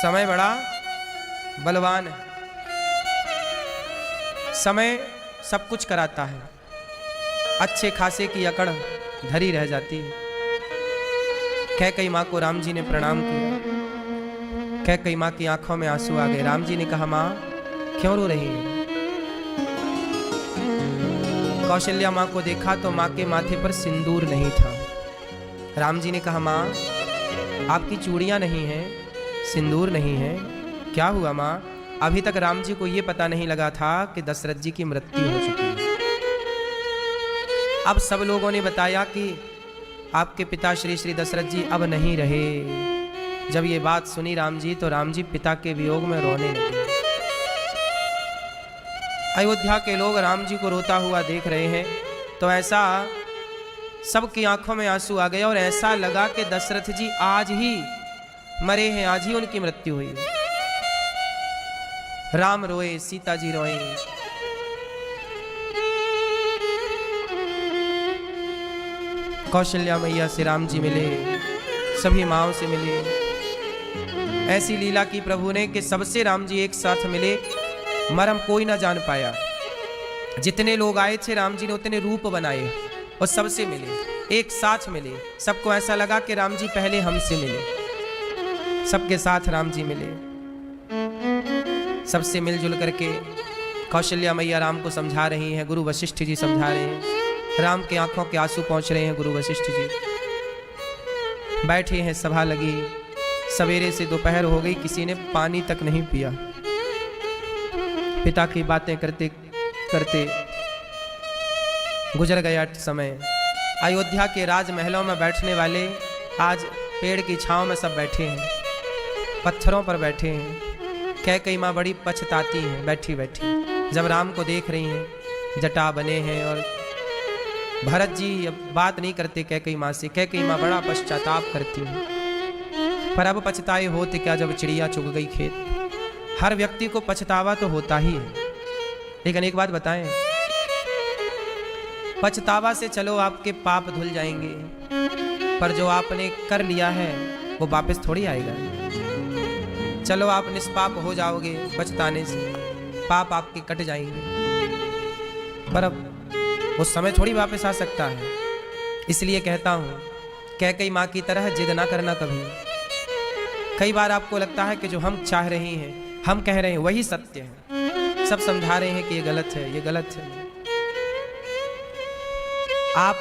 समय बड़ा बलवान है, समय सब कुछ कराता है। अच्छे खासे की अकड़ धरी रह जाती है। कैकई माँ को राम जी ने प्रणाम किया। कैकई माँ की आंखों में आंसू आ गए। राम जी ने कहा, माँ क्यों रो रही है? कौशल्या माँ को देखा तो माँ के माथे पर सिंदूर नहीं था। राम जी ने कहा, माँ आपकी चूड़ियां नहीं हैं, सिंदूर नहीं है, क्या हुआ माँ? अभी तक राम जी को यह पता नहीं लगा था कि दशरथ जी की मृत्यु हो चुकी है। अब सब लोगों ने बताया कि आपके पिता श्री श्री दशरथ जी अब नहीं रहे। जब ये बात सुनी राम जी तो राम जी पिता के वियोग में रोने लगे। अयोध्या के लोग राम जी को रोता हुआ देख रहे हैं तो ऐसा सबकी आंखों में आंसू आ गए और ऐसा लगा कि दशरथ जी आज ही मरे हैं, आज ही उनकी मृत्यु हुई। राम रोए, सीता जी रोए। कौशल्या मैया से राम जी मिले, सभी माँओं से मिले। ऐसी लीला की प्रभु ने कि सबसे राम जी एक साथ मिले, मरम कोई ना जान पाया। जितने लोग आए थे राम जी ने उतने रूप बनाए और सबसे मिले, एक साथ मिले। सबको ऐसा लगा कि राम जी पहले हमसे मिले। सबके साथ राम जी मिले, सबसे मिलजुल करके कौशल्या मैया राम को समझा रही हैं, गुरु वशिष्ठ जी समझा रहे हैं। राम के आंखों के आंसू पहुंच रहे हैं। गुरु वशिष्ठ जी बैठे हैं, सभा लगी। सवेरे से दोपहर हो गई, किसी ने पानी तक नहीं पिया। पिता की बातें करते करते गुजर गया समय। अयोध्या के राजमहलों में बैठने वाले आज पेड़ की छांव में सब बैठे हैं, पत्थरों पर बैठे हैं। कैकई माँ बड़ी पछताती हैं बैठी बैठी, जब राम को देख रही हैं। जटा बने हैं और भरत जी अब बात नहीं करते कैकई माँ से। कैकई माँ बड़ा पश्चाताप करती हैं, पर अब पछताए होते क्या जब चिड़िया चुग गई खेत। हर व्यक्ति को पछतावा तो होता ही है, लेकिन एक बात बताएं, पछतावा से चलो आपके पाप धुल जाएंगे, पर जो आपने कर लिया है वो वापस थोड़ी आएगा। चलो आप निष्पाप हो जाओगे पछताने से, पाप आपके कट जाएंगे, पर अब वो समय थोड़ी वापस आ सकता है। इसलिए कहता हूं, कैकई माँ की तरह जिद ना करना कभी। कई बार आपको लगता है कि जो हम चाह रहे हैं, हम कह रहे हैं वही सत्य है, सब समझा रहे हैं कि ये गलत है, ये गलत है। आप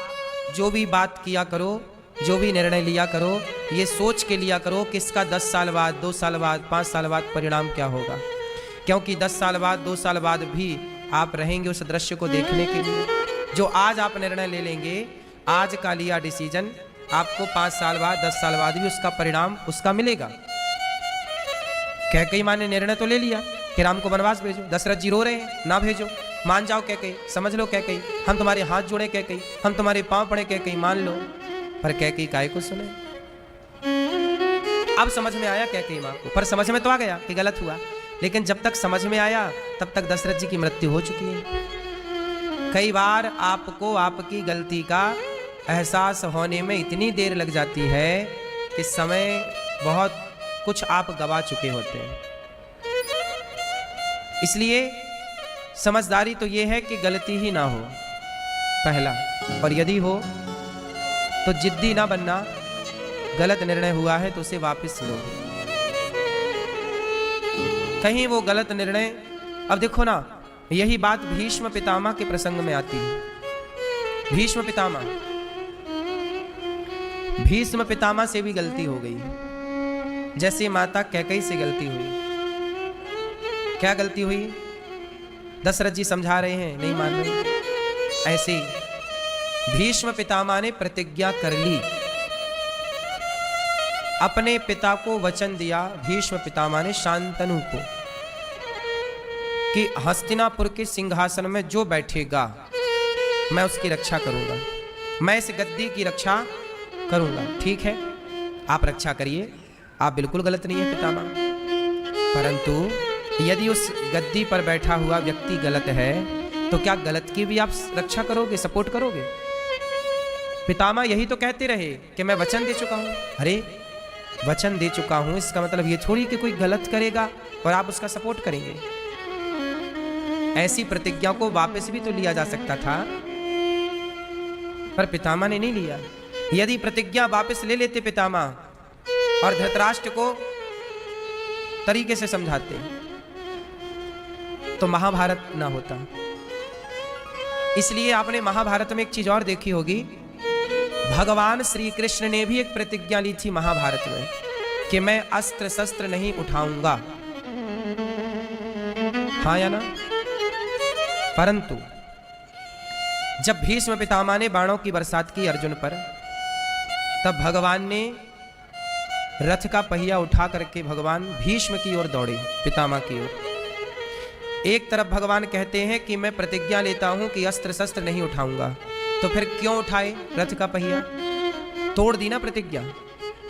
जो भी बात किया करो, जो भी निर्णय लिया करो, ये सोच के लिया करो कि इसका 10 साल बाद, 2 साल बाद, 5 साल बाद परिणाम क्या होगा। क्योंकि 10 साल बाद, 2 साल बाद भी आप रहेंगे उस दृश्य को देखने के लिए। जो आज आप निर्णय ले लेंगे, आज का लिया डिसीजन, आपको 5 साल बाद, 10 साल बाद भी उसका परिणाम उसका मिलेगा। कैकई माँ ने निर्णय तो ले लिया कि राम को वनवास भेजो। दशरथ जी रो रहे हैं, ना भेजो, मान जाओ कैकई, समझ लो कैकई, हम तुम्हारे हाथ जोड़े कैकई, हम तुम्हारे पांव पड़े कैकई, मान लो। पर कैकई काहे को सुने? अब समझ में आया कैकई माँ को, पर समझ में तो आ गया कि गलत हुआ, लेकिन जब तक समझ में आया तब तक दशरथ जी की मृत्यु हो चुकी है। कई बार आपको आपकी गलती का एहसास होने में इतनी देर लग जाती है कि समय बहुत कुछ आप गवा चुके होते हैं। इसलिए समझदारी तो ये है कि गलती ही ना हो पहला, और यदि हो तो जिद्दी ना बनना। गलत निर्णय हुआ है तो उसे वापस लो। कहीं वो गलत निर्णय, अब देखो ना, यही बात भीष्म पितामह के प्रसंग में आती है। भीष्म पितामह से भी गलती हो गई, जैसे माता कैकई से गलती हुई। क्या गलती हुई? दशरथ जी समझा रहे हैं, नहीं मान रहे। ऐसे भीष्म पितामह ने प्रतिज्ञा कर ली, अपने पिता को वचन दिया। भीष्म पितामह ने शांतनु को कि हस्तिनापुर के सिंहासन में जो बैठेगा मैं उसकी रक्षा करूंगा, मैं इस गद्दी की रक्षा करूंगा। ठीक है, आप रक्षा करिए, आप बिल्कुल गलत नहीं है पितामह, परंतु यदि उस गद्दी पर बैठा हुआ व्यक्ति गलत है तो क्या गलत की भी आप रक्षा करोगे, सपोर्ट करोगे? पितामह यही तो कहते रहे कि मैं वचन दे चुका हूं। अरे वचन दे चुका हूं, इसका मतलब ये थोड़ी कि कोई गलत करेगा और आप उसका सपोर्ट करेंगे। ऐसी प्रतिज्ञा को वापस भी तो लिया जा सकता था, पर पितामह ने नहीं लिया। यदि प्रतिज्ञा वापस ले लेते पितामह और धृतराष्ट्र को तरीके से समझाते, तो महाभारत ना होता। इसलिए आपने महाभारत में एक चीज और देखी होगी, भगवान श्री कृष्ण ने भी एक प्रतिज्ञा ली थी महाभारत में कि मैं अस्त्र शस्त्र नहीं उठाऊंगा, हाँ या ना? परंतु जब भीष्म पितामह ने बाणों की बरसात की अर्जुन पर, तब भगवान ने रथ का पहिया उठा करके भगवान भीष्म की ओर दौड़े, पितामह की ओर। एक तरफ भगवान कहते हैं कि मैं प्रतिज्ञा लेता हूं कि अस्त्र शस्त्र नहीं उठाऊंगा, तो फिर क्यों उठाए रथ का पहिया? तोड़ दी ना प्रतिज्ञा।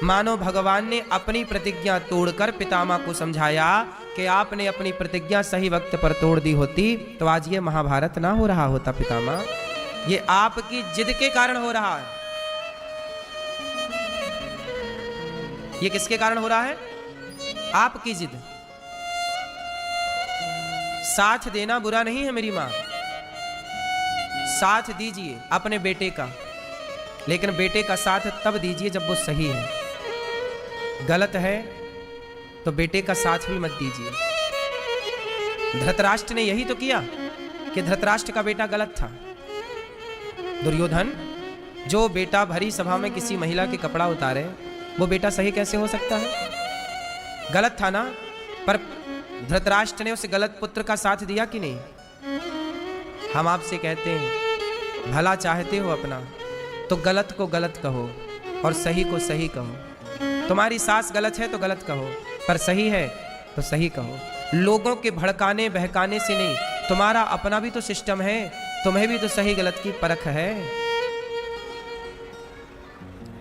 मानो भगवान ने अपनी प्रतिज्ञा तोड़कर पितामह को समझाया कि आपने अपनी प्रतिज्ञा सही वक्त पर तोड़ दी होती तो आज ये महाभारत ना हो रहा होता पितामह, ये आपकी जिद के कारण हो रहा है। ये किसके कारण हो रहा है? आपकी जिद। साथ देना बुरा नहीं है मेरी मां, साथ दीजिए अपने बेटे का, लेकिन बेटे का साथ तब दीजिए जब वो सही है। गलत है तो बेटे का साथ भी मत दीजिए। धृतराष्ट्र ने यही तो किया कि धृतराष्ट्र का बेटा गलत था। दुर्योधन जो बेटा भरी सभा में किसी महिला के कपड़ा उतारे, वो बेटा सही कैसे हो सकता है? गलत था ना। पर धृतराष्ट्र ने उस गलत पुत्र का साथ दिया कि नहीं? हम आपसे कहते हैं, भला चाहते हो अपना तो गलत को गलत कहो और सही को सही कहो। तुम्हारी सास गलत है तो गलत कहो, पर सही है तो सही कहो। लोगों के भड़काने बहकाने से नहीं, तुम्हारा अपना भी तो सिस्टम है, तुम्हें भी तो सही गलत की परख है।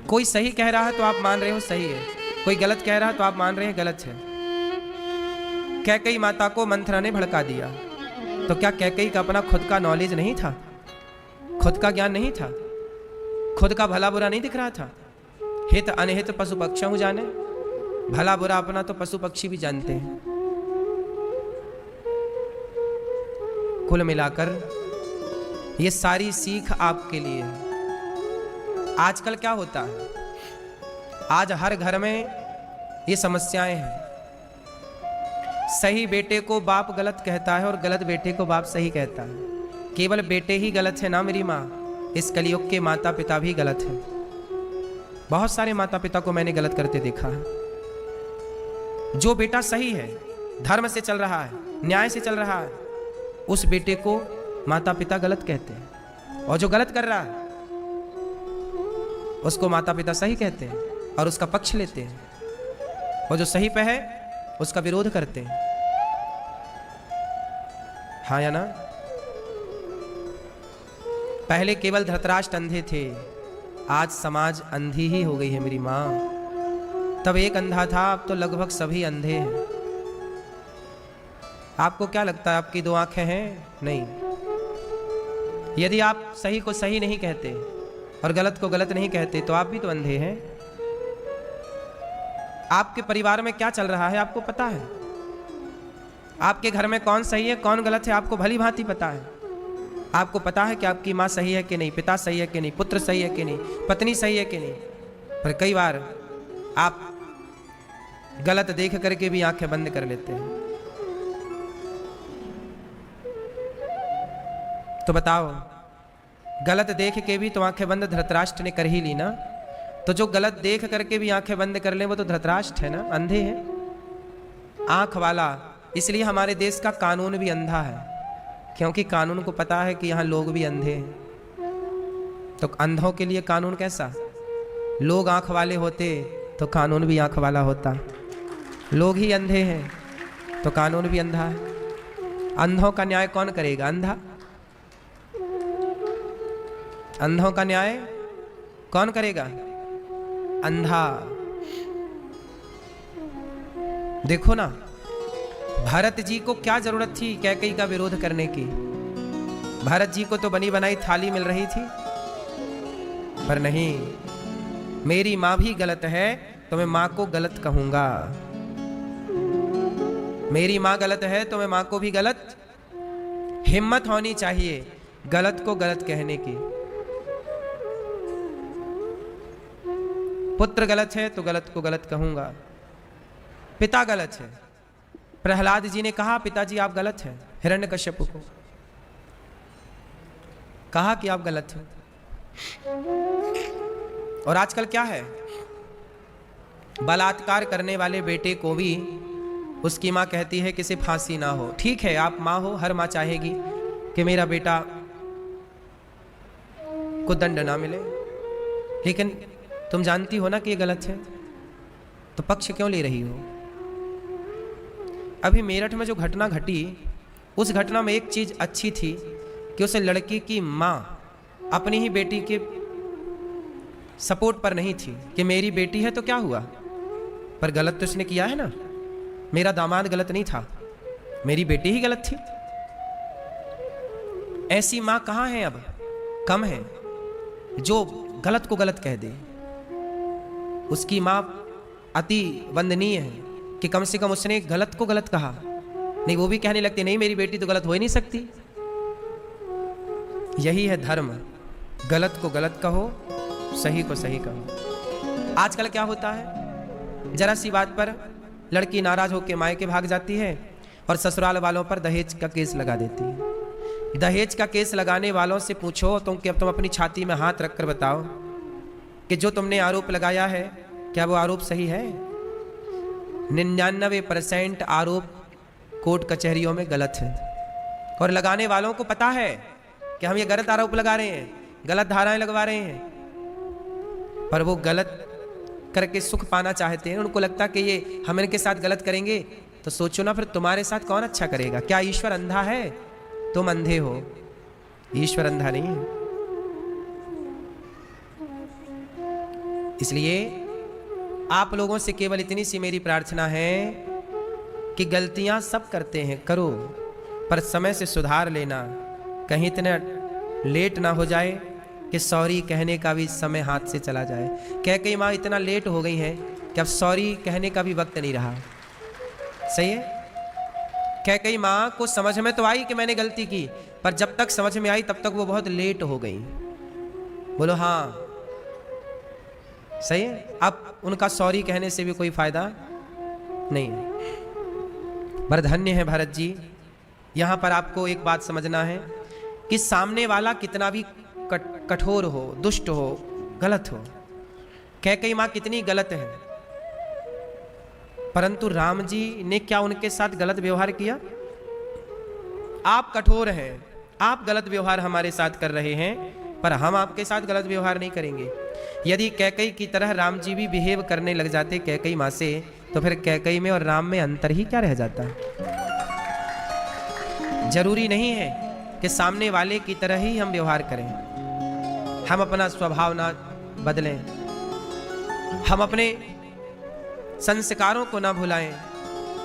कोई सही कह रहा है तो आप मान रहे हो सही है, कोई गलत कह रहा है तो आप मान रहे हैं गलत है। कैकेयी माता को मंथरा ने भड़का दिया, तो क्या कैकेयी का अपना खुद का नॉलेज नहीं था? खुद का ज्ञान नहीं था? खुद का भला बुरा नहीं दिख रहा था? हित अनहित पशु पक्षी जाने, भला बुरा अपना तो पशु पक्षी भी जानते हैं। कुल मिलाकर ये सारी सीख आपके लिए है। आजकल क्या होता है, आज हर घर में ये समस्याएं हैं। सही बेटे को बाप गलत कहता है और गलत बेटे को बाप सही कहता है। केवल बेटे ही गलत है ना मेरी माँ, इस कलयुग के माता पिता भी गलत हैं। बहुत सारे माता पिता को मैंने गलत करते देखा है। जो बेटा सही है, धर्म से चल रहा है, न्याय से चल रहा है, उस बेटे को माता पिता गलत कहते हैं, और जो गलत कर रहा है उसको माता पिता सही कहते हैं और उसका पक्ष लेते हैं, और जो सही पे है उसका विरोध करते हैं। हाँ या ना? पहले केवल धृतराष्ट्र अंधे थे, आज समाज अंधी ही हो गई है मेरी माँ। तब एक अंधा था, अब तो लगभग सभी अंधे हैं। आपको क्या लगता है आपकी दो आंखें हैं? नहीं। यदि आप सही को सही नहीं कहते और गलत को गलत नहीं कहते तो आप भी तो अंधे हैं। आपके परिवार में क्या चल रहा है आपको पता है? आपके घर में कौन सही है कौन गलत है आपको भली भांति पता है। आपको पता है कि आपकी माँ सही है कि नहीं, पिता सही है कि नहीं, पुत्र सही है कि नहीं, पत्नी सही है कि नहीं। पर कई बार आप गलत देख करके भी आंखें बंद कर लेते हैं। तो बताओ, गलत देख के भी तो आंखें बंद धृतराष्ट्र ने कर ही ली ना। तो जो गलत देख करके भी आंखें बंद कर ले वो तो धृतराष्ट्र है ना, अंधे हैं, आंख वाला। इसलिए हमारे देश का कानून भी अंधा है, क्योंकि कानून को पता है कि यहाँ लोग भी अंधे हैं। तो अंधों के लिए कानून कैसा? लोग आंख वाले होते तो कानून भी आंख वाला होता। लोग ही अंधे हैं तो कानून भी अंधा है। अंधों का न्याय कौन करेगा? अंधा। अंधों का न्याय कौन करेगा? अंधा। देखो ना, भरत जी को क्या जरूरत थी कैकेयी का विरोध करने की? भरत जी को तो बनी बनाई थाली मिल रही थी। पर नहीं, मेरी माँ भी गलत है तो मैं माँ को गलत कहूंगा, मेरी माँ गलत है तो मैं माँ को भी गलत। हिम्मत होनी चाहिए गलत को गलत कहने की। पुत्र गलत है तो गलत को गलत कहूंगा। पिता गलत है, प्रहलाद जी ने कहा पिताजी आप गलत हैं, हिरण्यकश्यप को कहा कि आप गलत हैं। और आजकल क्या है, बलात्कार करने वाले बेटे को भी उसकी मां कहती है कि सिर्फ फांसी ना हो। ठीक है, आप मां हो, हर मां चाहेगी कि मेरा बेटा को दंड ना मिले, लेकिन तुम जानती हो ना कि ये गलत है, तो पक्ष क्यों ले रही हो? अभी मेरठ में जो घटना घटी, उस घटना में एक चीज अच्छी थी कि उस लड़की की मां अपनी ही बेटी के सपोर्ट पर नहीं थी कि मेरी बेटी है तो क्या हुआ, पर गलत तो इसने किया है ना। मेरा दामाद गलत नहीं था, मेरी बेटी ही गलत थी। ऐसी मां कहां है अब? कम है जो गलत को गलत कह दे। उसकी मां अति वंदनीय है कि कम से कम उसने गलत को गलत कहा। नहीं, वो भी कहने लगती नहीं मेरी बेटी तो गलत हो ही नहीं सकती। यही है धर्म, गलत को गलत कहो, सही को सही कहो। आजकल क्या होता है, जरा सी बात पर लड़की नाराज होकर मायके भाग जाती है और ससुराल वालों पर दहेज का केस लगा देती है। दहेज का केस लगाने वालों से पूछो तुम कि अब तुम अपनी छाती में हाथ रखकर बताओ कि जो तुमने आरोप लगाया है क्या वो आरोप सही है? 99% आरोप कोर्ट कचहरियों में गलत है और लगाने वालों को पता है कि हम ये गलत आरोप लगा रहे हैं, गलत धाराएं लगवा रहे हैं, पर वो गलत करके सुख पाना चाहते हैं। उनको लगता कि ये हम इनके साथ गलत करेंगे तो सोचो ना फिर तुम्हारे साथ कौन अच्छा करेगा। क्या ईश्वर अंधा है? तुम अंधे हो, ईश्वर अंधा नहीं है। इसलिए आप लोगों से केवल इतनी सी मेरी प्रार्थना है कि गलतियां सब करते हैं, करो, पर समय से सुधार लेना। कहीं इतना लेट ना हो जाए कि सॉरी कहने का भी समय हाथ से चला जाए। कई माँ इतना लेट हो गई हैं कि अब सॉरी कहने का भी वक्त नहीं रहा। सही है, कई माँ को समझ में तो आई कि मैंने गलती की, पर जब तक समझ में आई तब तक वो बहुत लेट हो गई। बोलो हाँ, सही है। अब उनका सॉरी कहने से भी कोई फायदा नहीं है। पर धन्य है भरत जी, यहां पर आपको एक बात समझना है कि सामने वाला कितना भी कठोर हो, दुष्ट हो, गलत हो, कई मां कितनी गलत है, परंतु राम जी ने क्या उनके साथ गलत व्यवहार किया? आप कठोर हैं, आप गलत व्यवहार हमारे साथ कर रहे हैं, पर हम आपके साथ गलत व्यवहार नहीं करेंगे। यदि कैकई की तरह राम जी भी बिहेव करने लग जाते कैकई माँ से, तो फिर कैकई में और राम में अंतर ही क्या रह जाता? जरूरी नहीं है कि सामने वाले की तरह ही हम व्यवहार करें। हम अपना स्वभाव ना बदलें, हम अपने संस्कारों को ना भुलाएं।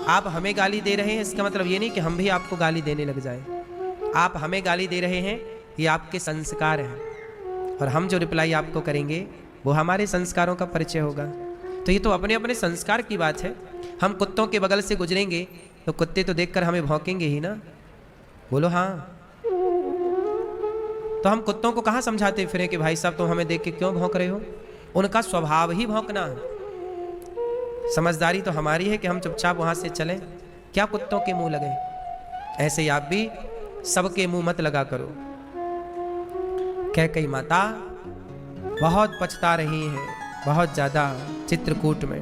आप हमें गाली दे रहे हैं, इसका मतलब ये नहीं कि हम भी आपको गाली देने लग जाएं। आप हमें गाली दे रहे हैं, ये आपके संस्कार हैं, और हम जो रिप्लाई आपको करेंगे वो हमारे संस्कारों का परिचय होगा। तो ये तो अपने अपने संस्कार की बात है। हम कुत्तों के बगल से गुजरेंगे तो कुत्ते तो देखकर हमें भौंकेंगे ही ना। बोलो हाँ। तो हम कुत्तों को कहाँ समझाते फिरें कि भाई साहब तुम हमें देख के क्यों भौंक रहे हो? उनका स्वभाव ही भौंकना है। समझदारी तो हमारी है कि हम चुपचाप वहां से चलें, क्या कुत्तों के मुंह लगे। ऐसे ही आप भी सबके मुंह मत लगा करो। कैकई माता बहुत पछता रही है, बहुत ज्यादा, चित्रकूट में।